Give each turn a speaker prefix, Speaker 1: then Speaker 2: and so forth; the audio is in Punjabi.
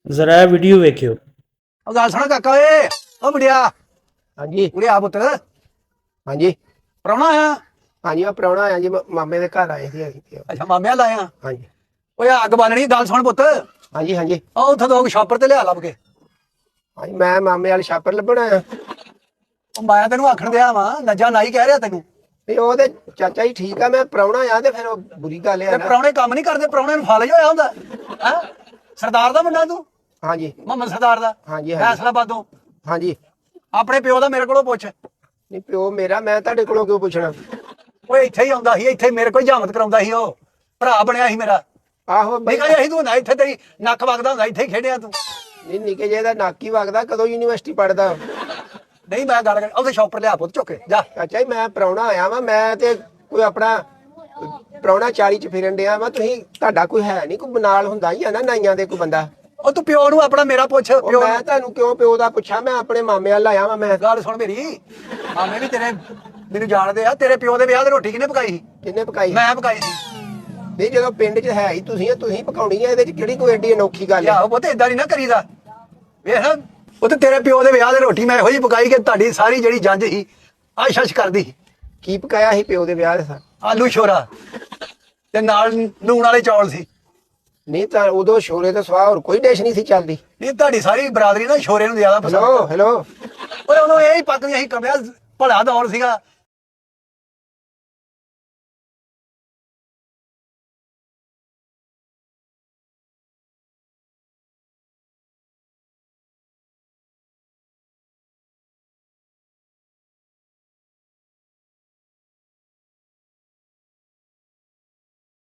Speaker 1: ਜ਼ਰਾ ਇਹ ਵੀਡੀਓ ਵੇਖਿਓ।
Speaker 2: ਉਹ ਗੱਲ ਸੁਣ ਕਾਕਾ ਓਏ, ਉਹ ਮੁੰਡਿਆ
Speaker 3: ਹਾਂਜੀ
Speaker 2: ਉਰੇ ਆ ਪੁੱਤ।
Speaker 3: ਹਾਂਜੀ
Speaker 2: ਪ੍ਰਾਹੁਣਾ ਆਇਆ?
Speaker 3: ਹਾਂਜੀ ਮੈਂ ਪ੍ਰਾਹੁਣਾ ਆਇਆ ਜੀ, ਮਾਮੇ ਦੇ ਘਰ ਆਏ ਸੀ ਅਸੀਂ।
Speaker 2: ਅੱਛਾ ਮਾਮਿਆਂ ਲਾਇਆ।
Speaker 3: ਹਾਂਜੀ
Speaker 2: ਓਏ ਅੱਗ ਬਾਲਣੀ, ਗੱਲ ਸੁਣ ਪੁੱਤ।
Speaker 3: ਹਾਂਜੀ ਹਾਂਜੀ
Speaker 2: ਉਹ ਉੱਥੇ ਦੋ ਸ਼ਾਪਰ ਤੇ ਲਿਆ ਲੱਭ ਕੇ।
Speaker 3: ਹਾਂਜੀ ਮੈਂ ਮਾਮੇ ਵਾਲੇ ਛਾਪਰ ਲੱਭਣ ਆਇਆ।
Speaker 2: ਉਹ ਮੈਂ ਤੈਨੂੰ ਆਖਣ ਦਿਆ ਵਾਂ, ਨੱਜਾ ਨਾਈ ਕਹਿ ਰਿਹਾ ਤੈਨੂੰ।
Speaker 3: ਨਹੀਂ ਉਹ ਤੇ ਚਾਚਾ ਜੀ ਠੀਕ ਆ, ਮੈਂ ਪ੍ਰਾਹੁਣਾ ਆ ਤੇ ਫਿਰ ਉਹ ਬੁਰੀ ਗੱਲ
Speaker 2: ਤੇ
Speaker 3: ਆ ਨਾ।
Speaker 2: ਪ੍ਰਾਹੁਣੇ ਕੰਮ ਨਹੀਂ ਕਰਦੇ, ਪ੍ਰਾਹੁਣੇ ਨੂੰ ਫਾਲਜ ਹੋਇਆ ਹੁੰਦਾ ਹੈ। ਸਰਦਾਰ ਦਾ ਮੁੰਡਾ ਤੂੰ,
Speaker 3: ਹਾਂਜੀ
Speaker 2: ਮੁਹੰਮਦ ਸਰਦਾਰ ਦਾ,
Speaker 3: ਹਾਂਜੀ ਹਾਂਜੀ
Speaker 2: ਫੈਸਲਾਬਾਦੋਂ।
Speaker 3: ਹਾਂਜੀ
Speaker 2: ਆਪਣੇ ਪਿਓ ਦਾ ਮੇਰੇ ਕੋਲੋਂ ਪੁੱਛ।
Speaker 3: ਨਹੀਂ ਪਿਓ ਮੇਰਾ, ਮੈਂ ਤੁਹਾਡੇ ਕੋਲੋਂ ਕਿਉਂ ਪੁੱਛਣਾ।
Speaker 2: ਓਏ ਇੱਥੇ ਹੀ ਆਉਂਦਾ ਸੀ, ਇੱਥੇ ਮੇਰੇ ਕੋਲ ਜਾਮਤ ਕਰਾਉਂਦਾ ਸੀ। ਉਹ ਭਰਾ ਬਣਿਆ ਸੀ ਮੇਰਾ।
Speaker 3: ਆਹੋ
Speaker 2: ਨਹੀਂ ਕਹਿੰਦੇ ਅਸੀਂ ਤੂੰ ਨਾ ਇੱਥੇ ਤੇਰੀ ਨੱਕ ਵਗਦਾ ਹੁੰਦਾ, ਇੱਥੇ ਹੀ ਖੇਡਿਆ ਤੂੰ।
Speaker 3: ਨਹੀਂ ਨਿੱਕੇ ਜਿਹੇ ਦਾ ਨਾਕੀ ਵਗਦਾ, ਕਦੋਂ ਯੂਨੀਵਰਸਿਟੀ ਪੜਦਾ।
Speaker 2: ਨਹੀਂ ਮੈਂ ਗੱਲ ਕਰ, ਉਹਦੇ ਸ਼ਾਪਰ ਲਿਆ ਪੁੱਤ ਚੁੱਕ ਕੇ ਜਾ।
Speaker 3: ਚਾਚਾ ਜੀ ਮੈਂ ਪ੍ਰਾਹੁਣਾ ਆਇਆ ਵਾਂ, ਮੈਂ ਤੇ ਕੋਈ ਆਪਣਾ ਪ੍ਰਾਹੁਣਾ 40 ਚ ਫਿਰਨ ਡਿਆ ਵਾਂ। ਤੁਸੀਂ ਤੁਹਾਡਾ ਕੋਈ ਹੈ ਨਹੀਂ, ਕੋਈ ਨਾਲ ਹੁੰਦਾ ਹੀ ਆ ਨਾ ਨਾਈਆਂ ਦੇ ਕੋਈ ਬੰਦਾ।
Speaker 2: ਉਹ ਤੂੰ ਪਿਓ ਨੂੰ ਆਪਣਾ ਮੇਰਾ ਪੁੱਛ।
Speaker 3: ਉਹ
Speaker 2: ਪਿਓ
Speaker 3: ਮੈਂ ਤੁਹਾਨੂੰ ਕਿਉਂ ਪਿਓ ਦਾ ਪੁੱਛਾਂ, ਮੈਂ ਆਪਣੇ ਮਾਮੇ ਵੱਲ ਆਇਆ ਵਾਂ। ਮੈਂ
Speaker 2: ਗੱਲ ਸੁਣ ਮੇਰੀ, ਮਾਮੇ ਵੀ ਤੇਰੇ ਮੈਨੂੰ ਜਾਣਦੇ ਆ। ਤੇਰੇ ਪਿਓ ਦੇ ਵਿਆਹ ਦੀ ਰੋਟੀ ਕਿਹਨੇ ਪਕਾਈ ਸੀ?
Speaker 3: ਕਿੰਨੇ ਪਕਾਈ?
Speaker 2: ਮੈਂ ਪਕਾਈ ਸੀ।
Speaker 3: ਨਹੀਂ ਜਦੋਂ ਪਿੰਡ 'ਚ ਹੈ ਹੀ ਤੁਸੀਂ ਪਕਾਉਣੀ ਆ, ਇਹਦੇ 'ਚ ਕਿਹੜੀ ਕੋਈ ਏਡੀ ਅਨੋਖੀ ਗੱਲ ਆ।
Speaker 2: ਆਹੋ ਪੁੱਤ ਏਦਾਂ ਨਹੀਂ ਨਾ ਕਰੀਦਾ। ਵੇਖ ਉਹ ਤੇ ਤੇਰੇ ਪਿਓ ਦੇ ਵਿਆਹ ਦੀ ਰੋਟੀ ਮੈਂ ਇਹੋ ਜਿਹੀ ਪਕਾਈ ਕਿ ਤੁਹਾਡੀ ਸਾਰੀ ਜਿਹੜੀ ਜੰਜ ਸੀ ਆਸ਼ਸ਼ ਕਰਦੀ।
Speaker 3: ਕੀ ਪਕਾਇਆ ਸੀ ਪਿਓ ਦੇ ਵਿਆਹ ਦੇ ਸਾਂ?
Speaker 2: ਆਲੂ ਛੋਰਾ ਤੇ ਨਾਲ ਲੂਣ ਵਾਲੇ ਚੌਲ ਸੀ।
Speaker 3: ਨਹੀਂ ਤਾਂ ਉਦੋਂ ਛੋਲੇ ਤੋਂ ਸਵਾਹ ਹੋਰ ਕੋਈ ਡਿਸ਼ ਨਹੀਂ ਸੀ ਚੱਲਦੀ।
Speaker 2: ਇਹ ਤੁਹਾਡੀ ਸਾਰੀ ਬਰਾਦਰੀ ਨਾ ਛੋਰੇ ਨੂੰ ਜ਼ਿਆਦਾ ਪਸੰਦ।
Speaker 3: ਹੈਲੋ
Speaker 2: ਓਏ ਉਦੋਂ ਇਹ ਹੀ ਪੱਕਦੀਆਂ ਸੀ। ਕਮਿਆ ਭਲਾ ਦੌਰ ਸੀਗਾ,